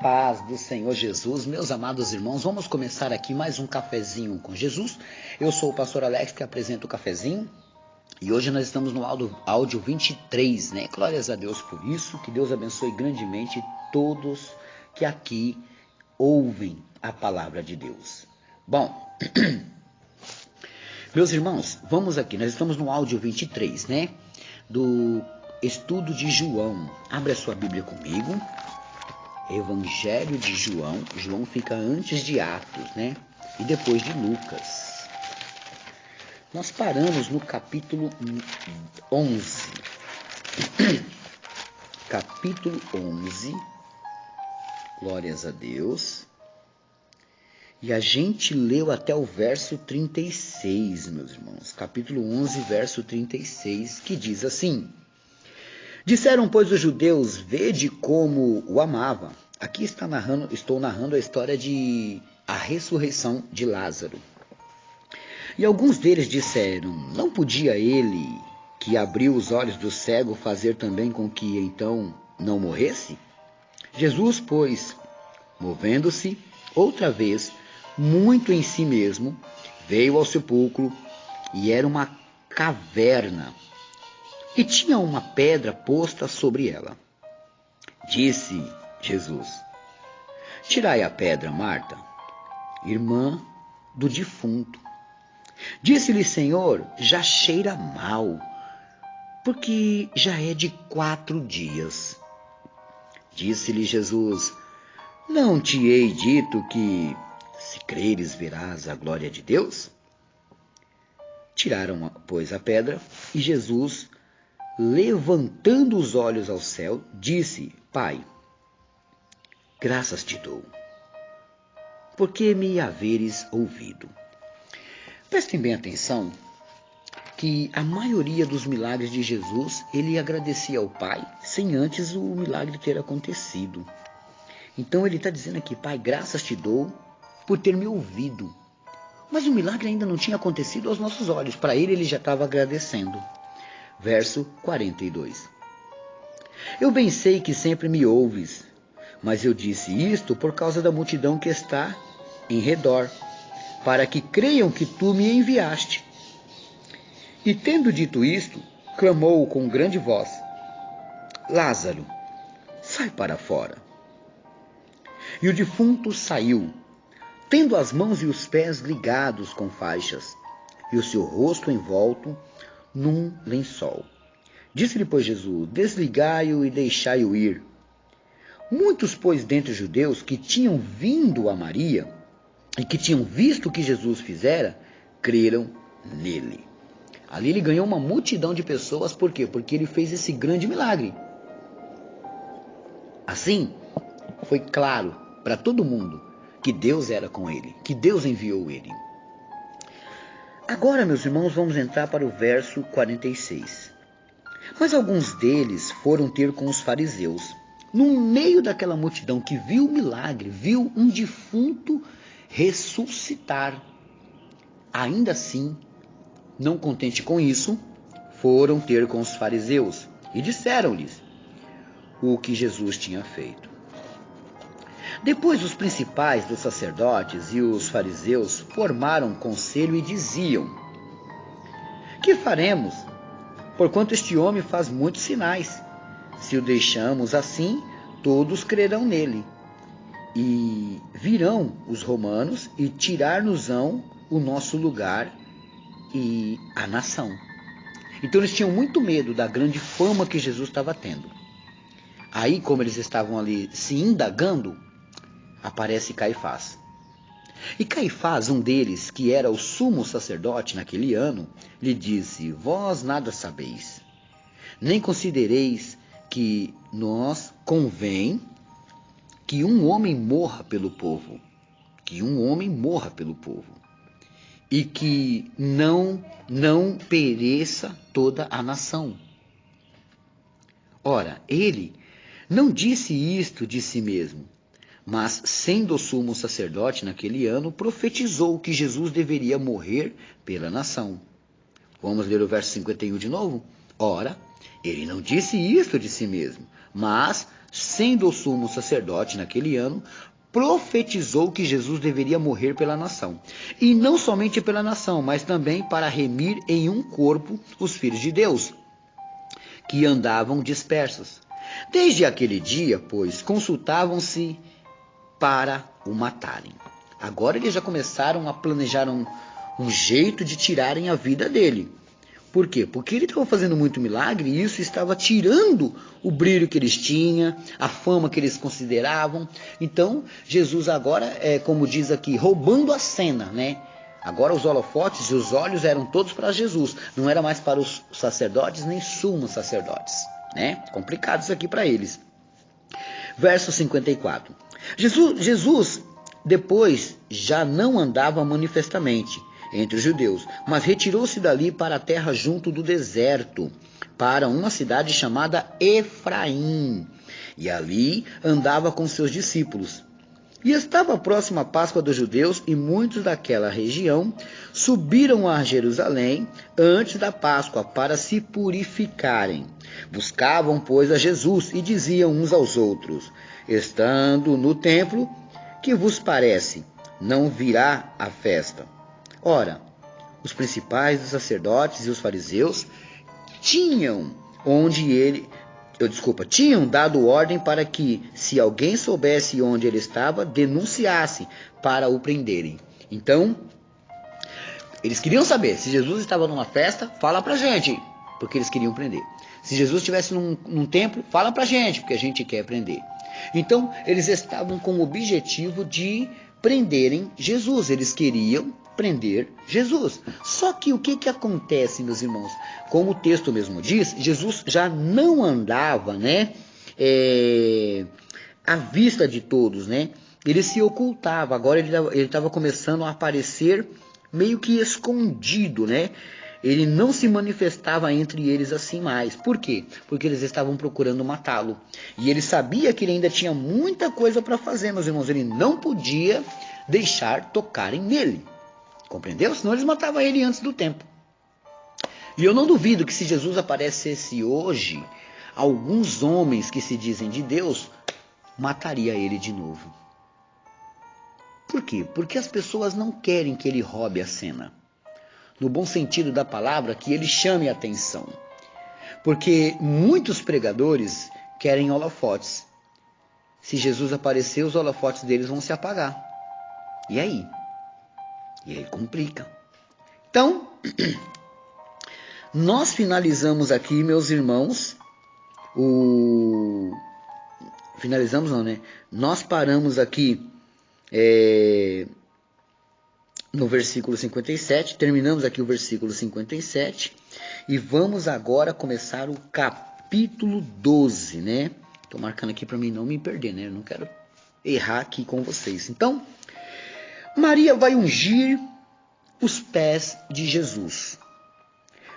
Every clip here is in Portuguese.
paz do Senhor Jesus, meus amados irmãos, vamos começar aqui mais um cafezinho com Jesus. Eu sou o pastor Alex que apresenta o cafezinho e hoje nós estamos no áudio 23, né? Glórias a Deus por isso, que Deus abençoe grandemente todos que aqui ouvem a palavra de Deus. Bom, meus irmãos, vamos aqui, nós estamos no áudio 23, né? Do estudo de João. Abre a sua Bíblia comigo. Evangelho de João. João fica antes de Atos, né? E depois de Lucas. Nós paramos no capítulo 11. Capítulo 11. Glórias a Deus. E a gente leu até o verso 36, meus irmãos. Capítulo 11, verso 36, que diz assim: Disseram, pois, os judeus, vede como o amava. Aqui estou narrando a história de a ressurreição de Lázaro. E alguns deles disseram, não podia ele, que abriu os olhos do cego, fazer também com que então não morresse? Jesus, pois, movendo-se outra vez, muito em si mesmo, veio ao sepulcro, e era uma caverna, e tinha uma pedra posta sobre ela. Disse Jesus, tirai a pedra, Marta, irmã do defunto. Disse-lhe, Senhor, já cheira mal, porque já é de 4 dias. Disse-lhe Jesus, não te hei dito que, se creres, verás a glória de Deus? Tiraram, pois, a pedra, e Jesus, levantando os olhos ao céu, disse, Pai, graças te dou, porque me haveres ouvido. Prestem bem atenção que a maioria dos milagres de Jesus, ele agradecia ao Pai, sem antes o milagre ter acontecido. Então ele está dizendo aqui, Pai, graças te dou por ter me ouvido. Mas o milagre ainda não tinha acontecido aos nossos olhos. Para ele já estava agradecendo. Verso 42. Eu bem sei que sempre me ouves, mas eu disse isto por causa da multidão que está em redor, para que creiam que tu me enviaste. E tendo dito isto, clamou com grande voz, Lázaro, sai para fora. E o defunto saiu, tendo as mãos e os pés ligados com faixas, e o seu rosto envolto num lençol. Disse-lhe, pois, Jesus, desligai-o e deixai-o ir. Muitos, pois, dentre os judeus que tinham vindo a Maria e que tinham visto o que Jesus fizera, creram nele. Ali ele ganhou uma multidão de pessoas, por quê? Porque ele fez esse grande milagre. Assim, foi claro para todo mundo que Deus era com ele, que Deus enviou ele. Agora, meus irmãos, vamos entrar para o verso 46. Mas alguns deles foram ter com os fariseus. No meio daquela multidão que viu o milagre, viu um defunto ressuscitar. Ainda assim, não contente com isso, foram ter com os fariseus e disseram-lhes o que Jesus tinha feito. Depois os principais dos sacerdotes e os fariseus formaram um conselho e diziam, que faremos, porquanto este homem faz muitos sinais? Se o deixamos assim, todos crerão nele. E virão os romanos e tirar-nos-ão o nosso lugar e a nação. Então eles tinham muito medo da grande fama que Jesus estava tendo. Aí, como eles estavam ali se indagando, aparece Caifás. E Caifás, um deles, que era o sumo sacerdote naquele ano, lhe disse, vós nada sabeis, nem considereis que nós convém que um homem morra pelo povo, e que não pereça toda a nação. Ora, ele não disse isto de si mesmo, mas, sendo sumo sacerdote naquele ano, profetizou que Jesus deveria morrer pela nação. Vamos ler o verso 51 de novo? Ora, ele não disse isto de si mesmo, mas sendo o sumo sacerdote naquele ano, profetizou que Jesus deveria morrer pela nação. E não somente pela nação, mas também para remir em um corpo os filhos de Deus, que andavam dispersos. Desde aquele dia, pois, consultavam-se para o matarem. Agora eles já começaram a planejar um jeito de tirarem a vida dele. Por quê? Porque ele estava fazendo muito milagre e isso estava tirando o brilho que eles tinham, a fama que eles consideravam. Então, Jesus agora, como diz aqui, roubando a cena, né? Agora os holofotes e os olhos eram todos para Jesus. Não era mais para os sacerdotes nem sumos sacerdotes, né? Complicado isso aqui para eles. Verso 54. Jesus depois já não andava manifestamente entre os judeus, mas retirou-se dali para a terra junto do deserto, para uma cidade chamada Efraim, e ali andava com seus discípulos. E estava próxima a Páscoa dos judeus, e muitos daquela região subiram a Jerusalém antes da Páscoa para se purificarem. Buscavam, pois, a Jesus e diziam uns aos outros: estando no templo, que vos parece? Não virá a festa. Ora, os principais dos sacerdotes e os fariseus tinham dado ordem para que, se alguém soubesse onde ele estava, denunciasse para o prenderem. Então, eles queriam saber se Jesus estava numa festa, fala pra gente, porque eles queriam prender. Se Jesus estivesse num templo, fala pra gente, porque a gente quer prender. Então, eles estavam com o objetivo de prenderem Jesus. Eles queriam prender Jesus. Só que o que acontece, meus irmãos? Como o texto mesmo diz, Jesus já não andava, né, à vista de todos, né? Ele se ocultava. Agora ele estava começando a aparecer meio que escondido, né? Ele não se manifestava entre eles assim mais. Por quê? Porque eles estavam procurando matá-lo. E ele sabia que ele ainda tinha muita coisa para fazer, meus irmãos. Ele não podia deixar tocarem nele. Compreendeu? Senão eles matavam ele antes do tempo. E eu não duvido que se Jesus aparecesse hoje, alguns homens que se dizem de Deus mataria ele de novo. Por quê? Porque as pessoas não querem que ele roube a cena. No bom sentido da palavra, que ele chame a atenção. Porque muitos pregadores querem holofotes. Se Jesus aparecer, os holofotes deles vão se apagar. E aí? E aí complica. Então, nós finalizamos aqui, meus irmãos, finalizamos não, né? Nós paramos aqui no versículo 57, terminamos aqui o versículo 57 e vamos agora começar o capítulo 12, né? Estou marcando aqui para mim não me perder, né? Eu não quero errar aqui com vocês. Então, Maria vai ungir os pés de Jesus.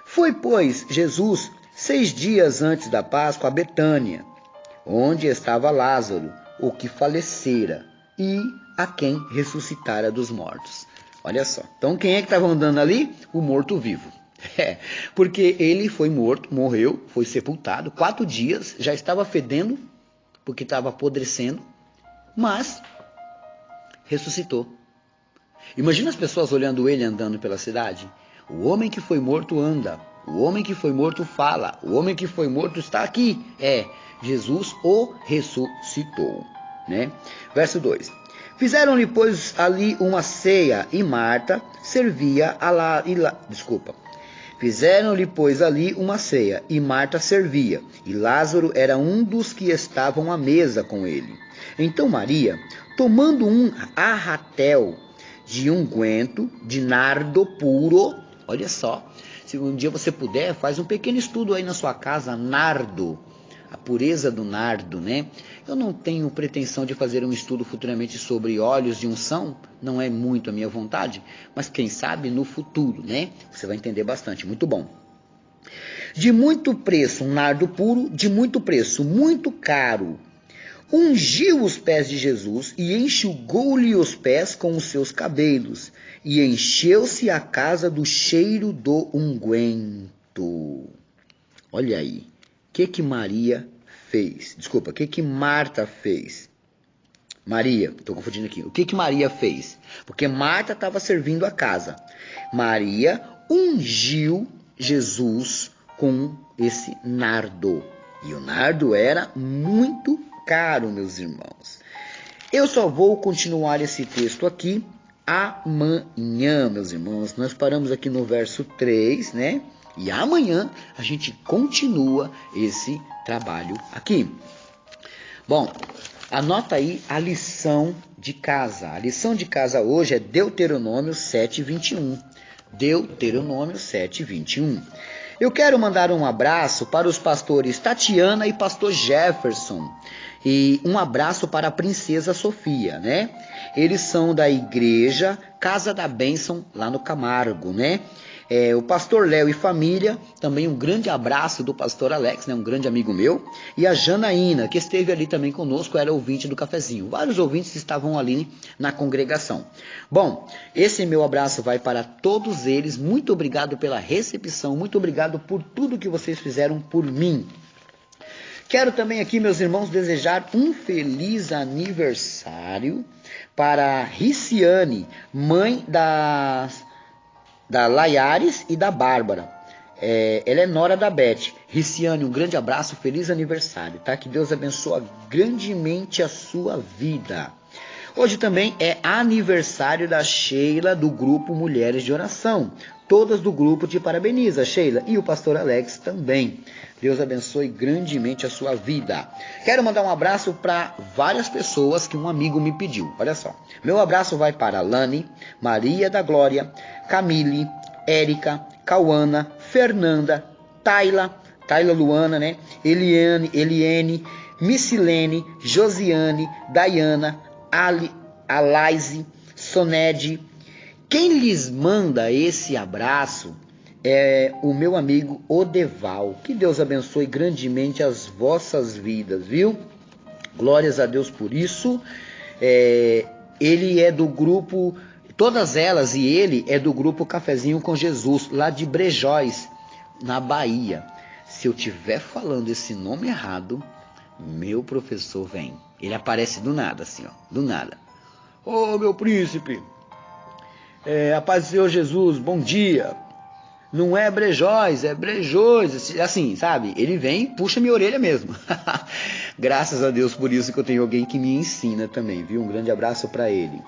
Foi, pois, Jesus 6 dias antes da Páscoa a Betânia, onde estava Lázaro, o que falecera, e a quem ressuscitara dos mortos. Olha só. Então, quem é que estava andando ali? O morto-vivo. Porque ele foi morto, morreu, foi sepultado, 4 dias, já estava fedendo, porque estava apodrecendo, mas ressuscitou. Imagina as pessoas olhando ele andando pela cidade. O homem que foi morto anda, o homem que foi morto fala, o homem que foi morto está aqui. Jesus o ressuscitou, né? Verso 2. Fizeram-lhe, pois, ali uma ceia, e Marta servia Fizeram-lhe, pois, ali uma ceia, e Marta servia, e Lázaro era um dos que estavam à mesa com ele. Então Maria, tomando um arratel de unguento de nardo puro, olha só, se um dia você puder, faz um pequeno estudo aí na sua casa, nardo, a pureza do nardo, né? Eu não tenho pretensão de fazer um estudo futuramente sobre óleos de unção, não é muito a minha vontade, mas quem sabe no futuro, né? Você vai entender bastante, muito bom. De muito preço, um nardo puro, de muito preço, muito caro. Ungiu os pés de Jesus e enxugou-lhe os pés com os seus cabelos, e encheu-se a casa do cheiro do unguento. Olha aí, o que Maria fez? Desculpa, o que Marta fez? Maria, estou confundindo aqui. O que Maria fez? Porque Marta estava servindo a casa. Maria ungiu Jesus com esse nardo. E o nardo era muito caro, meus irmãos. Eu só vou continuar esse texto aqui amanhã, meus irmãos. Nós paramos aqui no verso 3, né? E amanhã a gente continua esse trabalho aqui. Bom, anota aí a lição de casa. A lição de casa hoje é Deuteronômio 7:21. Deuteronômio 7:21. Eu quero mandar um abraço para os pastores Tatiana e pastor Jefferson. E um abraço para a princesa Sofia, né? Eles são da igreja Casa da Bênção, lá no Camargo, né? O pastor Léo e família, também um grande abraço do pastor Alex, né, um grande amigo meu, e a Janaína, que esteve ali também conosco, era ouvinte do cafezinho. Vários ouvintes estavam ali na congregação. Bom, esse meu abraço vai para todos eles, muito obrigado pela recepção, muito obrigado por tudo que vocês fizeram por mim. Quero também aqui, meus irmãos, desejar um feliz aniversário para Riciane, mãe da Laiares e da Bárbara. Ela é nora da Beth. Riciane, um grande abraço, feliz aniversário, tá? Que Deus abençoe grandemente a sua vida. Hoje também é aniversário da Sheila, do grupo Mulheres de Oração. Todas do grupo te parabeniza, Sheila, e o pastor Alex também. Deus abençoe grandemente a sua vida. Quero mandar um abraço para várias pessoas que um amigo me pediu. Olha só. Meu abraço vai para Lani, Maria da Glória, Camille, Érica, Cauana, Fernanda, Tayla Luana, né? Eliane, Missilene, Josiane, Dayana, Alaise, Sonede. Quem lhes manda esse abraço é o meu amigo Odeval. Que Deus abençoe grandemente as vossas vidas, viu? Glórias a Deus por isso. Ele é do grupo, todas elas e ele é do grupo Cafezinho com Jesus, lá de Brejóis, na Bahia. Se eu estiver falando esse nome errado, meu professor vem. Ele aparece do nada, assim, ó, do nada. Ô, meu príncipe, a paz do Senhor Jesus, bom dia. Não é Brejóis, é Brejóis, assim, sabe? Ele vem e puxa minha orelha mesmo. Graças a Deus por isso que eu tenho alguém que me ensina também, viu? Um grande abraço para ele.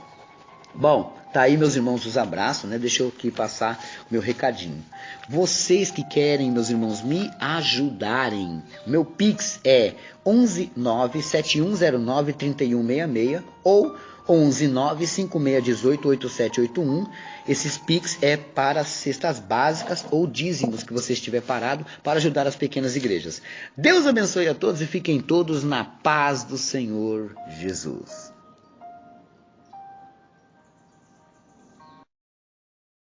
Bom, tá aí, meus irmãos, os abraços, né? Deixa eu aqui passar o meu recadinho. Vocês que querem, meus irmãos, me ajudarem, meu Pix é 11971093166 ou 11956188781. Esses Pix é para cestas básicas ou dízimos que você estiver parado para ajudar as pequenas igrejas. Deus abençoe a todos e fiquem todos na paz do Senhor Jesus.